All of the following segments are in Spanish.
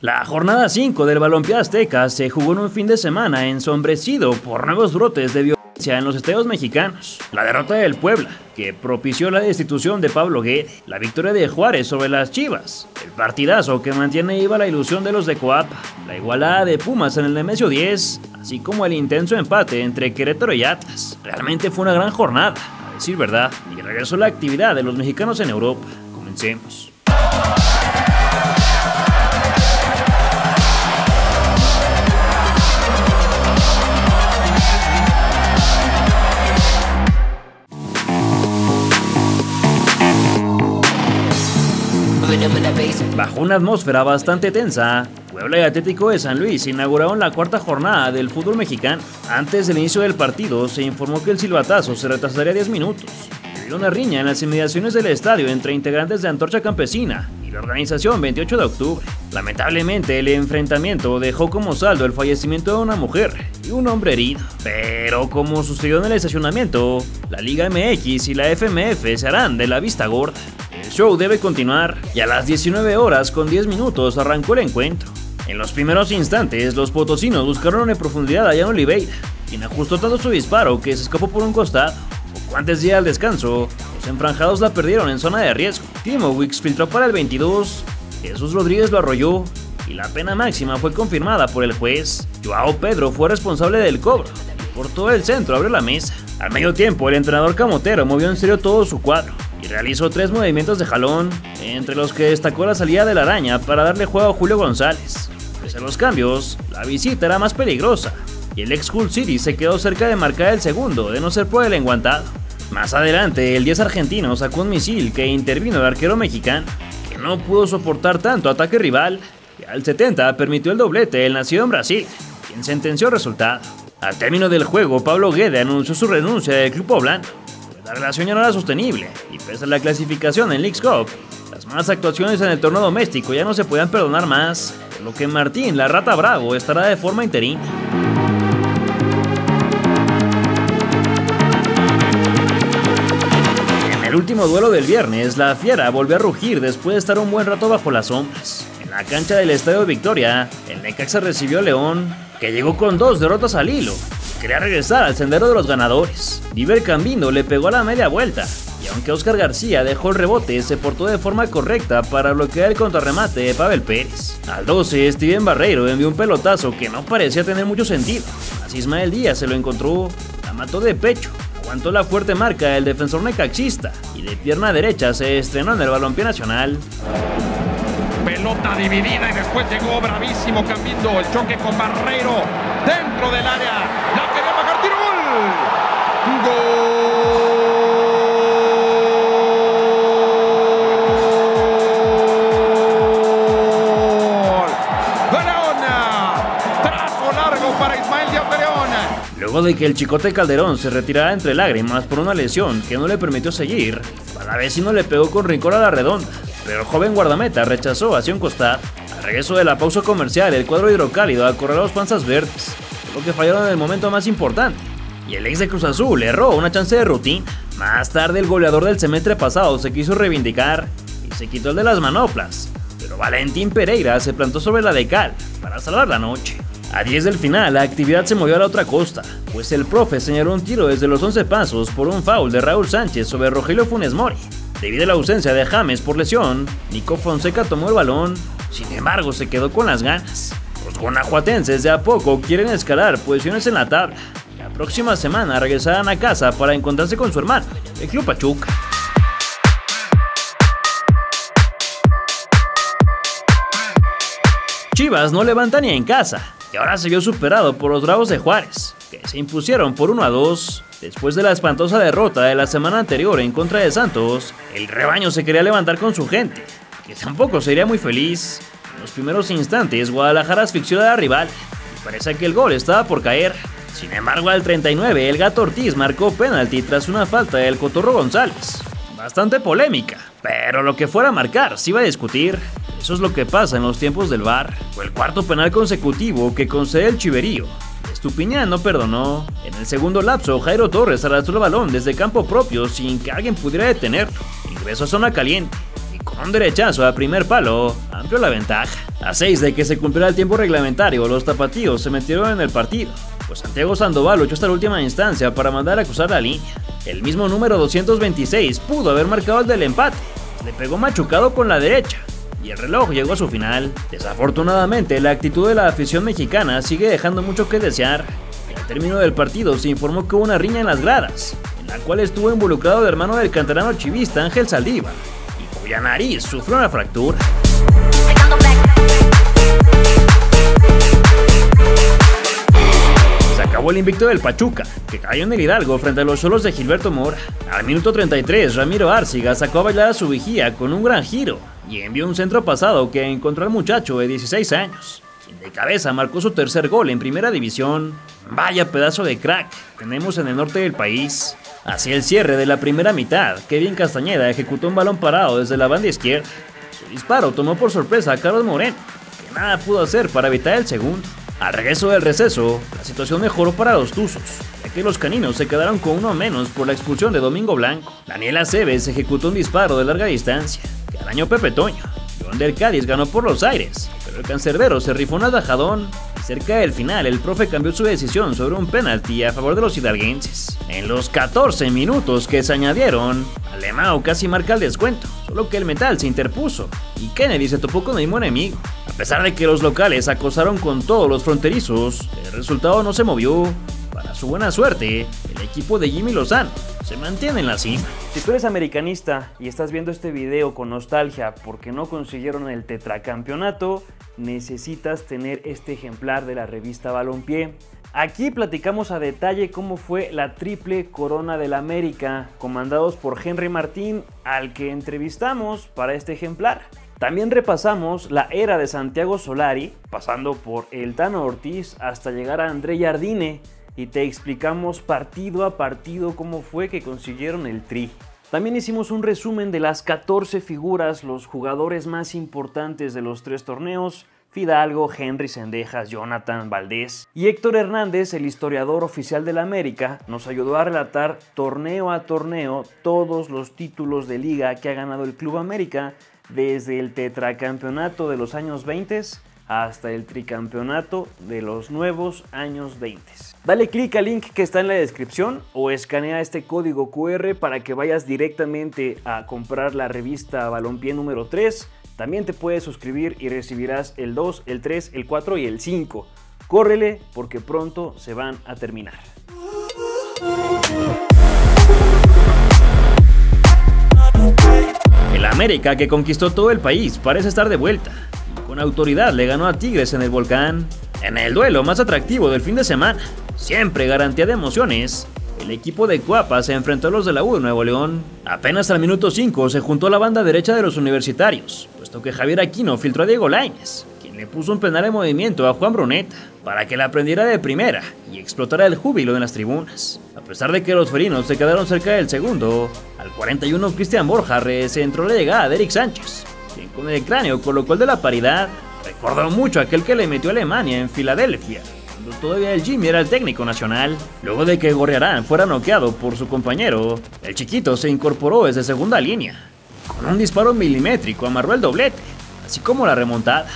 La jornada 5 del Balompié Azteca se jugó en un fin de semana ensombrecido por nuevos brotes de violencia en los estadios mexicanos. La derrota del Puebla, que propició la destitución de Pablo Guede, la victoria de Juárez sobre las Chivas, el partidazo que mantiene viva la ilusión de los de Coapa, la igualada de Pumas en el Nemesio 10, así como el intenso empate entre Querétaro y Atlas. Realmente fue una gran jornada, a decir verdad, y regresó la actividad de los mexicanos en Europa. Comencemos. Bajo una atmósfera bastante tensa, Puebla y Atlético de San Luis inauguraron la cuarta jornada del fútbol mexicano. Antes del inicio del partido se informó que el silbatazo se retrasaría 10 minutos. Hubo una riña en las inmediaciones del estadio entre integrantes de Antorcha Campesina y la organización 28 de octubre. Lamentablemente el enfrentamiento dejó como saldo el fallecimiento de una mujer y un hombre herido. Pero como sucedió en el estacionamiento, la Liga MX y la FMF se harán de la vista gorda. El show debe continuar y a las 19 horas con 10 minutos arrancó el encuentro. En los primeros instantes, los potosinos buscaron en profundidad a Jan Oliveira, quien ajustó tanto su disparo que se escapó por un costado. Poco antes de ir al descanso, los enfranjados la perdieron en zona de riesgo. Timo Wicks filtró para el 22, Jesús Rodríguez lo arrolló y la pena máxima fue confirmada por el juez. Joao Pedro fue responsable del cobro y por todo el centro abrió la mesa. Al medio tiempo, el entrenador camotero movió en serio todo su cuadro y realizó 3 movimientos de jalón, entre los que destacó la salida de la araña para darle juego a Julio González. Pese a los cambios, la visita era más peligrosa y el ex Hull City se quedó cerca de marcar el segundo, de no ser por el enguantado. Más adelante, el 10 argentino sacó un misil que intervino el arquero mexicano, que no pudo soportar tanto ataque rival, y al 70 permitió el doblete el nacido en Brasil, quien sentenció el resultado. Al término del juego, Pablo Guede anunció su renuncia del club poblano. La relación ya no era sostenible, y pese a la clasificación en Leagues Cup, las malas actuaciones en el torneo doméstico ya no se podían perdonar más, por lo que Martín, la Rata Bravo, estará de forma interina. En el último duelo del viernes, la Fiera volvió a rugir después de estar un buen rato bajo las sombras. En la cancha del Estadio Victoria, el Necaxa recibió a León, que llegó con 2 derrotas al hilo. Quería regresar al sendero de los ganadores. Diver Cambino le pegó a la media vuelta, y aunque Oscar García dejó el rebote, se portó de forma correcta para bloquear el contrarremate de Pavel Pérez. Al 12, Steven Barreiro envió un pelotazo que no parecía tener mucho sentido. Así Ismael Díaz se lo encontró, la mató de pecho, aguantó la fuerte marca del defensor necaxista y de pierna derecha se estrenó en el Balompié Nacional. Pelota dividida y después llegó bravísimo Cambindo, el choque con Barreiro dentro del área, la quería bajar, tiro, gol. ¡Gol! ¡De León! Trazo largo para Ismael Díaz de León. Luego de que el Chicote Calderón se retirara entre lágrimas por una lesión que no le permitió seguir, Palavecino le pegó con rincón a la redonda, pero el joven guardameta rechazó hacia un costado. Al regreso de la pausa comercial, el cuadro hidrocálido acorraló a los panzas verdes, lo que fallaron en el momento más importante, y el ex de Cruz Azul erró una chance de rutina. Más tarde, el goleador del semestre pasado se quiso reivindicar y se quitó el de las manoplas, pero Valentín Pereira se plantó sobre la de cal para salvar la noche. A 10 del final, la actividad se movió a la otra costa, pues el profe señaló un tiro desde los 11 pasos por un foul de Raúl Sánchez sobre Rogelio Funes Mori. Debido a la ausencia de James por lesión, Nico Fonseca tomó el balón, sin embargo se quedó con las ganas. Los guanajuatenses de a poco quieren escalar posiciones en la tabla. La próxima semana regresarán a casa para encontrarse con su hermano, el Club Pachuca. Chivas no levanta ni en casa, y ahora se vio superado por los Bravos de Juárez, que se impusieron por 1-2. Después de la espantosa derrota de la semana anterior en contra de Santos, el rebaño se quería levantar con su gente, que tampoco sería muy feliz. En los primeros instantes, Guadalajara asfixió a la rival, y parece que el gol estaba por caer. Sin embargo, al 39, el Gato Ortiz marcó penalti tras una falta del Cotorro González. Bastante polémica, pero lo que fuera a marcar se iba a discutir. Eso es lo que pasa en los tiempos del VAR. Fue el cuarto penal consecutivo que concede el Chiverío. Estupiñán no perdonó. En el segundo lapso, Jairo Torres arrastró el balón desde campo propio sin que alguien pudiera detenerlo. Ingresó a zona caliente y Con un derechazo a primer palo, amplió la ventaja. A 6 de que se cumpliera el tiempo reglamentario, los tapatíos se metieron en el partido, pues Santiago Sandoval luchó hasta la última instancia para mandar a cruzar la línea. El mismo número 226 pudo haber marcado el del empate, le pegó machucado con la derecha, y el reloj llegó a su final. Desafortunadamente, la actitud de la afición mexicana sigue dejando mucho que desear. Al término del partido se informó que hubo una riña en las gradas, en la cual estuvo involucrado el hermano del canterano chivista Ángel Saldívar, y cuya nariz sufrió una fractura. Se acabó el invicto del Pachuca, que cayó en el Hidalgo frente a los Xolos de Gilberto Mora. Al minuto 33, Ramiro Árciga sacó a bailar a su vigía con un gran giro y envió un centro pasado que encontró al muchacho de 16 años, quien de cabeza marcó su tercer gol en primera división. Vaya pedazo de crack tenemos en el norte del país. Hacia el cierre de la primera mitad, Kevin Castañeda ejecutó un balón parado desde la banda izquierda. Su disparo tomó por sorpresa a Carlos Moreno, que nada pudo hacer para evitar el segundo. Al regreso del receso, la situación mejoró para los Tuzos, ya que los caninos se quedaron con uno menos por la expulsión de Domingo Blanco. Daniel Aceves ejecutó un disparo de larga distancia, que arañó Pepe Toño. John del Cádiz ganó por los aires, pero el cancerbero se rifó un atajadón, y cerca del final el profe cambió su decisión sobre un penalti a favor de los hidalguenses. En los 14 minutos que se añadieron, Alemão casi marca el descuento, solo que el metal se interpuso, y Kennedy se topó con el mismo enemigo. A pesar de que los locales acosaron con todos los fronterizos, el resultado no se movió. Para su buena suerte, el equipo de Jimmy Lozano se mantiene en la cima. Si tú eres americanista y estás viendo este video con nostalgia porque no consiguieron el tetracampeonato, necesitas tener este ejemplar de la revista Balompié. Aquí platicamos a detalle cómo fue la triple corona del América, comandados por Henry Martín, al que entrevistamos para este ejemplar. También repasamos la era de Santiago Solari, pasando por el Tano Ortiz hasta llegar a André Jardine, y te explicamos partido a partido cómo fue que consiguieron el tri. También hicimos un resumen de las 14 figuras, los jugadores más importantes de los 3 torneos: Fidalgo, Henry, Cendejas, Jonathan, Valdés. Y Héctor Hernández, el historiador oficial de la América, nos ayudó a relatar torneo a torneo todos los títulos de liga que ha ganado el Club América, desde el tetracampeonato de los años 20 hasta el tricampeonato de los nuevos años 20. Dale clic al link que está en la descripción o escanea este código QR para que vayas directamente a comprar la revista Balompié número 3. También te puedes suscribir y recibirás el 2, el 3, el 4 y el 5. Córrele porque pronto se van a terminar. El América, que conquistó todo el país, parece estar de vuelta. Con autoridad le ganó a Tigres en el Volcán. En el duelo más atractivo del fin de semana, siempre garantía de emociones, el equipo de Cuapa se enfrentó a los de la U de Nuevo León. Apenas al minuto 5 se juntó a la banda derecha de los universitarios, puesto que Javier Aquino filtró a Diego Lainez, quien le puso un penal en movimiento a Juan Bruneta para que la prendiera de primera y explotara el júbilo en las tribunas. A pesar de que los felinos se quedaron cerca del segundo, al 41 Cristian Borja recentró la llegada de Eric Sánchez, quien con el cráneo colocó el de la paridad. Recordó mucho aquel que le metió a Alemania en Filadelfia, cuando todavía el Jimmy era el técnico nacional. Luego de que Gorriarán fuera noqueado por su compañero, el chiquito se incorporó desde segunda línea. Con un disparo milimétrico amarró el doblete, así como la remontada.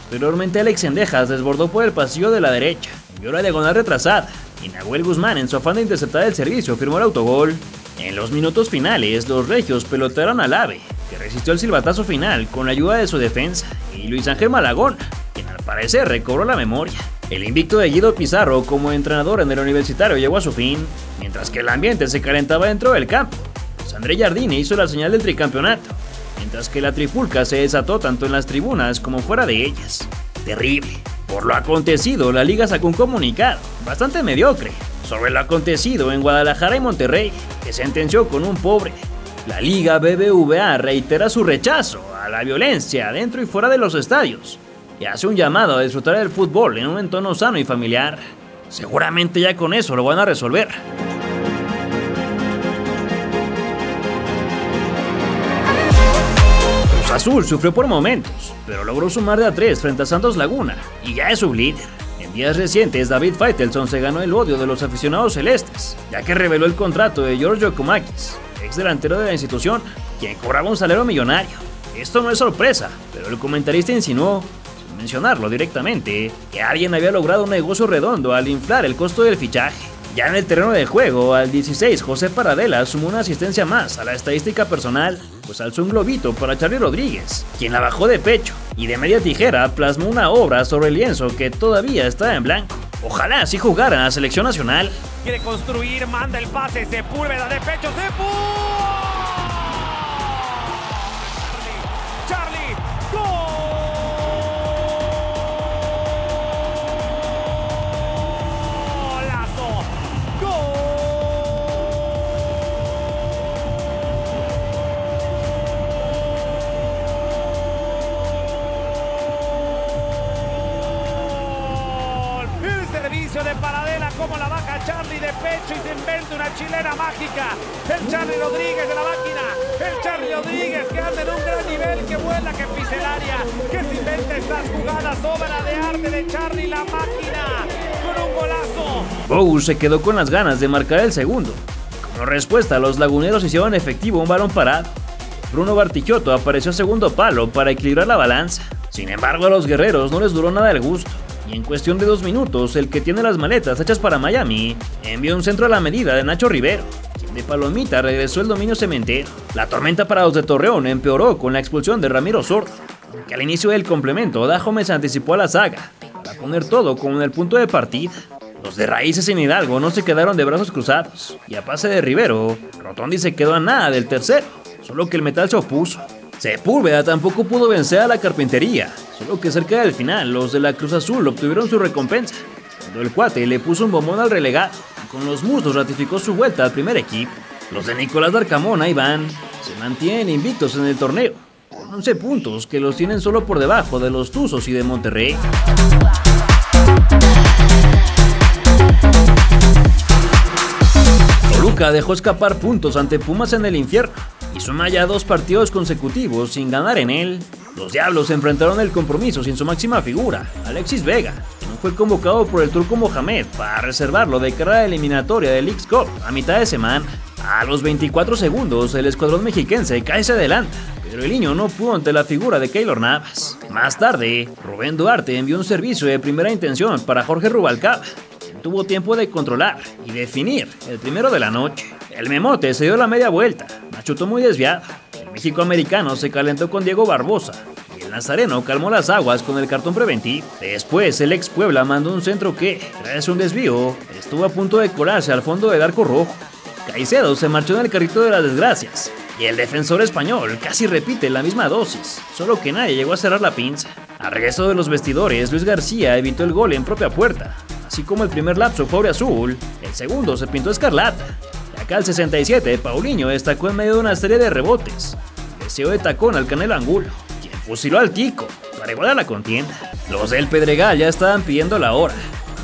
Posteriormente Alex Cendejas desbordó por el pasillo de la derecha, envió la diagonal retrasada, y Nahuel Guzmán, en su afán de interceptar el servicio, firmó el autogol. En los minutos finales, los regios pelotearon al AVE, que resistió el silbatazo final con la ayuda de su defensa, y Luis Ángel Malagón, quien al parecer recobró la memoria. El invicto de Guido Pizarro como entrenador en el Universitario llegó a su fin, mientras que el ambiente se calentaba dentro del campo, pues André Jardine hizo la señal del tricampeonato, mientras que la trifulca se desató tanto en las tribunas como fuera de ellas. Terrible. Por lo acontecido, la liga sacó un comunicado bastante mediocre sobre lo acontecido en Guadalajara y Monterrey, que sentenció con un pobre. La Liga BBVA reitera su rechazo a la violencia dentro y fuera de los estadios y hace un llamado a disfrutar del fútbol en un entorno sano y familiar. Seguramente ya con eso lo van a resolver. Cruz Azul sufrió por momentos, pero logró sumar de a 3 frente a Santos Laguna y ya es sublíder. En días recientes, David Faitelson se ganó el odio de los aficionados celestes, ya que reveló el contrato de George Giacomakis, ex delantero de la institución, quien cobraba un salario millonario. Esto no es sorpresa, pero el comentarista insinuó, sin mencionarlo directamente, que alguien había logrado un negocio redondo al inflar el costo del fichaje. Ya en el terreno de juego, al 16, José Paradela sumó una asistencia más a la estadística personal, pues alzó un globito para Charly Rodríguez, quien la bajó de pecho y de media tijera plasmó una obra sobre el lienzo que todavía está en blanco. Ojalá así jugara en la selección nacional. Quiere construir, manda el pase, Sepúlveda de pecho, Charly, golazo, el servicio de Paradela, como la baja Charly de pecho y se inventa una chilena mágica. El Charly Rodríguez de la máquina, el Charly Rodríguez que anda en un gran nivel, que vuela, que pisa el área, que se inventa estas jugadas, obra de arte de Charly la máquina, con un golazo. Bou se quedó con las ganas de marcar el segundo. Como respuesta, los laguneros hicieron efectivo un balón parado. Bruno Bartichotto apareció a segundo palo para equilibrar la balanza. Sin embargo, a los guerreros no les duró nada el gusto. Y en cuestión de 2 minutos, el que tiene las maletas hechas para Miami envió un centro a la medida de Nacho Rivero, quien de palomita regresó el dominio cementero. La tormenta para los de Torreón empeoró con la expulsión de Ramiro Sordo, que al inicio del complemento Dajome se anticipó a la saga para poner todo como en el punto de partida. Los de Raíces en Hidalgo no se quedaron de brazos cruzados, y a pase de Rivero, Rotondi se quedó a nada del tercero, solo que el metal se opuso. Sepúlveda tampoco pudo vencer a la Carpintería, solo que cerca del final los de la Cruz Azul obtuvieron su recompensa, cuando el cuate le puso un bombón al relegado y con los muslos ratificó su vuelta al primer equipo. Los de Nicolás Darcamón ahí van, se mantienen invictos en el torneo, con 11 puntos que los tienen solo por debajo de los Tuzos y de Monterrey. Toluca dejó escapar puntos ante Pumas en el infierno y suma ya 2 partidos consecutivos sin ganar en él. Los Diablos enfrentaron el compromiso sin su máxima figura, Alexis Vega, que no fue convocado por el turco Mohamed para reservarlo de cara a la eliminatoria del Leagues Cup a mitad de semana. A los 24 segundos, el escuadrón mexiquense cae se adelanta, pero el niño no pudo ante la figura de Keylor Navas. Más tarde, Rubén Duarte envió un servicio de primera intención para Jorge Rubalcaba, quien tuvo tiempo de controlar y definir el primero de la noche. El Memote se dio la media vuelta, la chutó muy desviada. El México-americano se calentó con Diego Barbosa y el nazareno calmó las aguas con el cartón preventivo. Después, el ex Puebla mandó un centro que, gracias a un desvío, estuvo a punto de colarse al fondo del arco rojo. Caicedo se marchó en el carrito de las desgracias y el defensor español casi repite la misma dosis, solo que nadie llegó a cerrar la pinza. Al regreso de los vestidores, Luis García evitó el gol en propia puerta. Así como el primer lapso fue azul, el segundo se pintó escarlata. Y acá al 67, Paulinho destacó en medio de una serie de rebotes. Deseo de tacón al Canelo Angulo, quien fusiló al Tico para igualar la contienda. Los del Pedregal ya estaban pidiendo la hora.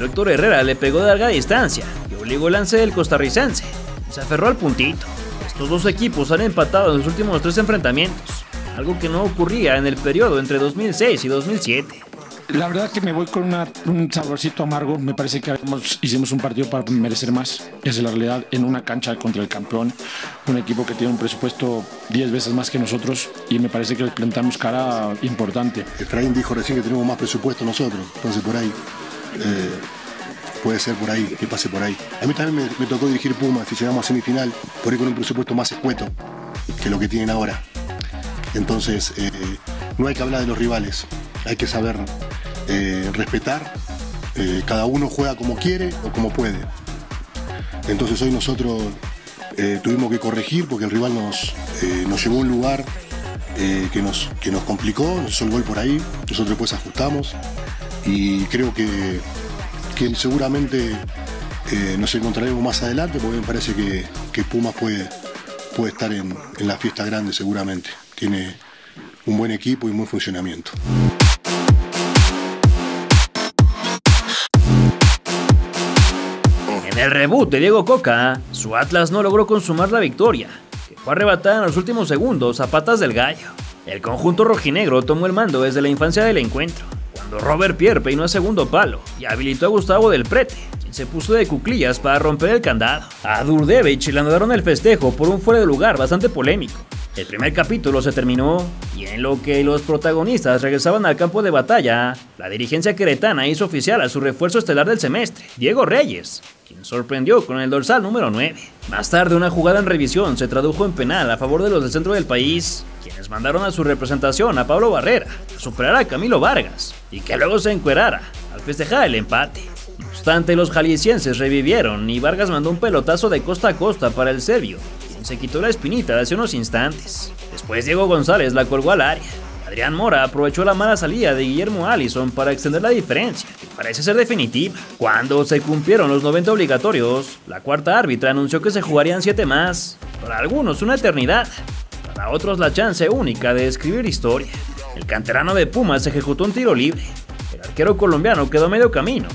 Héctor Herrera le pegó de larga distancia y obligó el lance del costarricense. Se aferró al puntito. Estos dos equipos han empatado en los últimos 3 enfrentamientos, algo que no ocurría en el periodo entre 2006 y 2007. La verdad que me voy con un saborcito amargo. Me parece que hicimos un partido para merecer más. Esa es la realidad, en una cancha contra el campeón, un equipo que tiene un presupuesto 10 veces más que nosotros, y me parece que les plantamos cara importante. Efraín dijo recién que tenemos más presupuesto nosotros, entonces por ahí puede ser por ahí, que pase por ahí. A mí también me tocó dirigir Pumas y llegamos a semifinal, por ahí con un presupuesto más escueto que lo que tienen ahora. Entonces no hay que hablar de los rivales, hay que saber respetar. Cada uno juega como quiere o como puede. Entonces hoy nosotros tuvimos que corregir porque el rival nos llevó a un lugar que nos complicó, nos hizo el gol por ahí, nosotros después ajustamos y creo que seguramente nos encontraremos más adelante, porque me parece que Pumas puede estar en la fiesta grande seguramente. Tiene un buen equipo y un buen funcionamiento. En el reboot de Diego Coca, su Atlas no logró consumar la victoria, que fue arrebatada en los últimos segundos a patas del gallo. El conjunto rojinegro tomó el mando desde la infancia del encuentro, cuando Robert Pierre peinó a segundo palo y habilitó a Gustavo del Prete, quien se puso de cuclillas para romper el candado. A Durdevich le anularon el festejo por un fuera de lugar bastante polémico, El primer capítulo se terminó y en lo que los protagonistas regresaban al campo de batalla, la dirigencia queretana hizo oficial a su refuerzo estelar del semestre, Diego Reyes, quien sorprendió con el dorsal número 9. Más tarde, una jugada en revisión se tradujo en penal a favor de los del centro del país, quienes mandaron a su representación a Pablo Barrera a superar a Camilo Vargas y que luego se encuerara al festejar el empate. No obstante, los jaliscienses revivieron y Vargas mandó un pelotazo de costa a costa para el serbio, quien se quitó la espinita de hace unos instantes. Después Diego González la colgó al área. Adrián Mora aprovechó la mala salida de Guillermo Allison para extender la diferencia, que parece ser definitiva. Cuando se cumplieron los 90 obligatorios, la cuarta árbitra anunció que se jugarían 7 más, para algunos una eternidad, para otros la chance única de escribir historia. El canterano de Pumas ejecutó un tiro libre, el arquero colombiano quedó a medio camino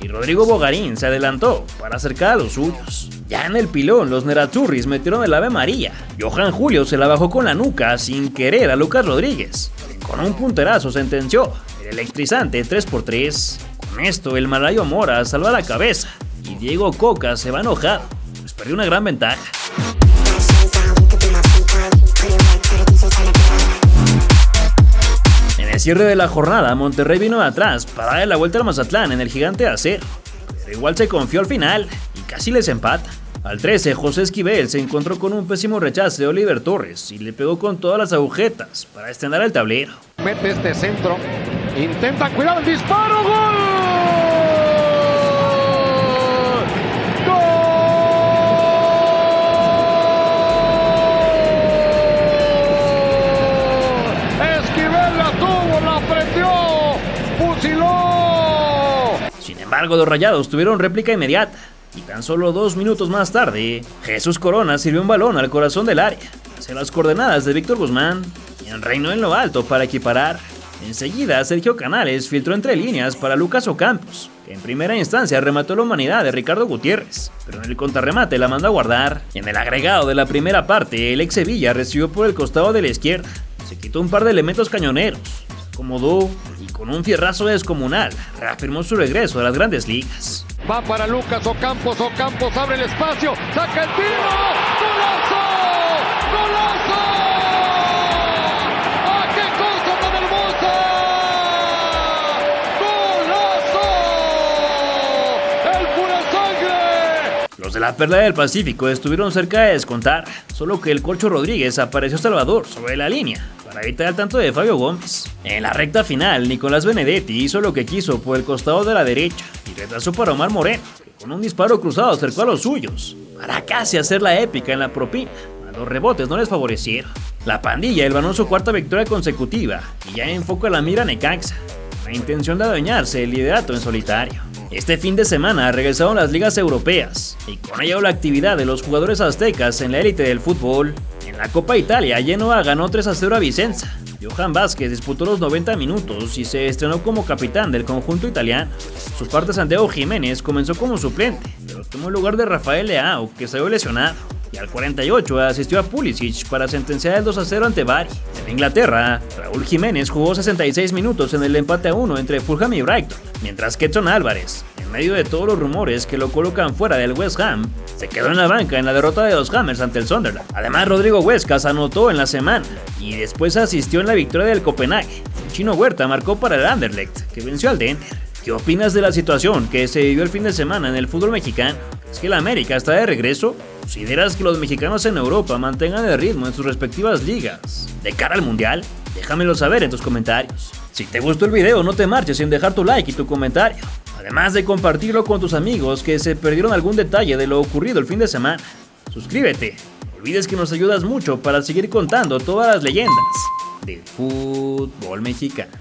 y Rodrigo Bogarín se adelantó para acercar a los suyos. Ya en el pilón, los Nerazzurris metieron el Ave María. Johan Julio se la bajó con la nuca sin querer a Lucas Rodríguez. Con un punterazo sentenció el electrizante 3-3. Con esto, el malayo Mora salva la cabeza y Diego Coca se va enojado, pues perdió una gran ventaja. En el cierre de la jornada, Monterrey vino de atrás para darle la vuelta al Mazatlán en el Gigante de Acero, pero igual se confió al final y casi les empata. Al 13, José Esquivel se encontró con un pésimo rechace de Oliver Torres y le pegó con todas las agujetas para extender el tablero. Mete este centro, intenta cuidar el disparo, ¡gol! ¡Gol! Esquivel la tuvo, la prendió, fusiló. Sin embargo, los Rayados tuvieron réplica inmediata. Y tan solo 2 minutos más tarde, Jesús Corona sirvió un balón al corazón del área, hacia las coordenadas de Víctor Guzmán, quien reinó en lo alto para equiparar. Enseguida, Sergio Canales filtró entre líneas para Lucas Ocampos, que en primera instancia remató la humanidad de Ricardo Gutiérrez, pero en el contrarremate la mandó a guardar. En el agregado de la primera parte, el ex Sevilla recibió por el costado de la izquierda, se quitó un par de elementos cañoneros, se acomodó y con un fierrazo descomunal reafirmó su regreso a las grandes ligas. Va para Lucas Ocampos, Ocampos abre el espacio, saca el tiro, ¡golazo! ¡Golazo! ¡Ah, qué cosa tan hermosa! ¡Golazo! ¡El pura sangre! Los de la Perla del Pacífico estuvieron cerca de descontar, solo que el Corcho Rodríguez apareció Salvador sobre la línea para evitar el tanto de Fabio Gómez. En la recta final, Nicolás Benedetti hizo lo que quiso por el costado de la derecha y retrasó para Omar Moreno, que con un disparo cruzado acercó a los suyos, para casi hacer la épica en la propina. A los rebotes no les favorecieron. La pandilla hilvanó su cuarta victoria consecutiva y ya enfoca la mira a Necaxa, con la intención de adueñarse el liderato en solitario. Este fin de semana regresaron las ligas europeas y con ello la actividad de los jugadores aztecas en la élite del fútbol. En la Copa Italia, Genoa ganó 3-0 a Vicenza. Johan Vázquez disputó los 90 minutos y se estrenó como capitán del conjunto italiano. Su parte, Santiago Jiménez comenzó como suplente, pero tomó el lugar de Rafael Leao, que salió lesionado. Y al 48 asistió a Pulisic para sentenciar el 2-0 ante Bari. En Inglaterra, Raúl Jiménez jugó 66 minutos en el empate a 1 entre Fulham y Brighton, mientras que Edson Álvarez, en medio de todos los rumores que lo colocan fuera del West Ham, se quedó en la banca en la derrota de los Hammers ante el Sunderland. Además, Rodrigo Huescas anotó en la semana y después asistió en la victoria del Copenhague. El chino Huerta marcó para el Anderlecht, que venció al Denver. ¿Qué opinas de la situación que se vivió el fin de semana en el fútbol mexicano? ¿Es que la América está de regreso? ¿Consideras que los mexicanos en Europa mantengan el ritmo en sus respectivas ligas de cara al Mundial? Déjamelo saber en tus comentarios. Si te gustó el video, no te marches sin dejar tu like y tu comentario, además de compartirlo con tus amigos que se perdieron algún detalle de lo ocurrido el fin de semana. Suscríbete, no olvides que nos ayudas mucho para seguir contando todas las leyendas del fútbol mexicano.